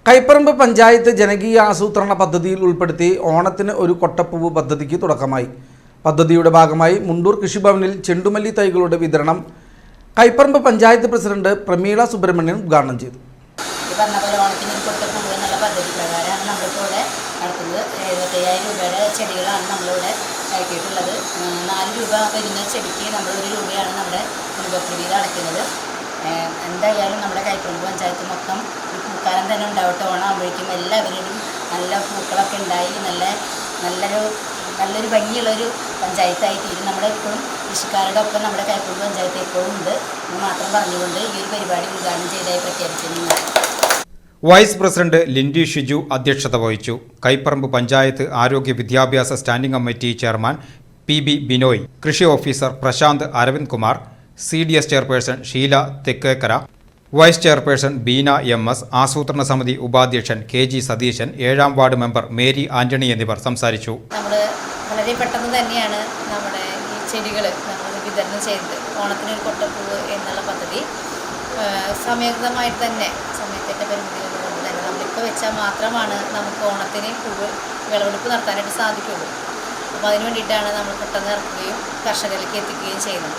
കൈപ്പറമ്പ് പഞ്ചായത്ത് ജനകീയ ആസൂത്രണ പദ്ധതിയിൽ ഉൾപ്പെടുത്തി ഓണത്തിന് ഒരു കൊട്ടപ്പൂവ് പദ്ധതിക്ക് തുടക്കമായി. പദ്ധതിയുടെ ഭാഗമായി മുണ്ടൂർ കൃഷിഭവനിൽ ചെണ്ടുമല്ലി തൈകളുടെ വിതരണം കൈപ്പറമ്പ് പഞ്ചായത്ത് പ്രസിഡന്റ് പ്രമീള സുബ്രഹ്മണ്യൻ ഉദ്ഘാടനം ചെയ്തു. ചെടികളാണ് നമ്മളിവിടെ ഇറക്കിയിട്ടുള്ളത്. 4 രൂപ വരുന്ന ചെടിക്ക് നമ്മൾ 1 രൂപയാണ് നമ്മുടെ കുടുംബപ്രതിയിൽ അടയ്ക്കുന്നത്. എന്തായാലും നമ്മുടെ കൈപ്പറമ്പ് പഞ്ചായത്ത് മൊത്തം പൂക്കാലം തന്നെ ഉണ്ടാവട്ടെ. ഓണാകുമ്പോഴേക്കും എല്ലാവരും നല്ല പൂക്കളൊക്കെ ഉണ്ടായി നല്ലൊരു ഭംഗിയുള്ളൊരു പഞ്ചായത്തായി തീരും. നമ്മുടെ എപ്പോഴും കൃഷിക്കാരുടെ ഒപ്പം നമ്മുടെ കൈപ്പറമ്പ് പഞ്ചായത്ത് എപ്പോഴും ഉണ്ട് എന്ന് മാത്രം പറഞ്ഞുകൊണ്ട് ഈ ഒരു പരിപാടി ഉദ്ഘാടനം ചെയ്തതായി പ്രഖ്യാപിച്ചിരുന്നു. വൈസ് പ്രസിഡന്റ് ലിൻഡി ഷിജു അധ്യക്ഷത വഹിച്ചു. കൈപ്പറമ്പ് പഞ്ചായത്ത് ആരോഗ്യ വിദ്യാഭ്യാസ standing committee chairman PB Binoy, കൃഷി officer Prashanth Aravind Kumar, CDS chairperson Sheela Thekkekara, vice chairperson Beena MS, ആസൂത്രണ സമിതി ഉപാധ്യക്ഷൻ KG സതീശൻ, 7ാം വാർഡ് മെമ്പർ മേരി ആന്റണി എന്നിവർ സംസാരിച്ചു. വളരെ പെട്ടെന്ന് തന്നെയാണ് നമ്മുടെ ഈ ചെടികൾ നമ്മൾ വിതരണം ചെയ്തത്. ഓണത്തിനൊരു കൊട്ടപ്പൂവ് എന്നുള്ള പദ്ധതി സമയമായിട്ട് തന്നെ സമയത്തിൻ്റെ പരിമിതികൾ കൊണ്ട് തന്നെ നമ്മളിപ്പോൾ വെച്ചാൽ മാത്രമാണ് നമുക്ക് ഓണത്തിന് പൂവ് വിളവെടുപ്പ് നടത്താനായിട്ട് സാധിക്കുള്ളൂ. അപ്പോൾ അതിന് വേണ്ടിയിട്ടാണ് നമ്മൾ പെട്ടെന്ന് ഇറക്കുകയും കർഷകരിലേക്ക് എത്തിക്കുകയും ചെയ്യുന്നത്.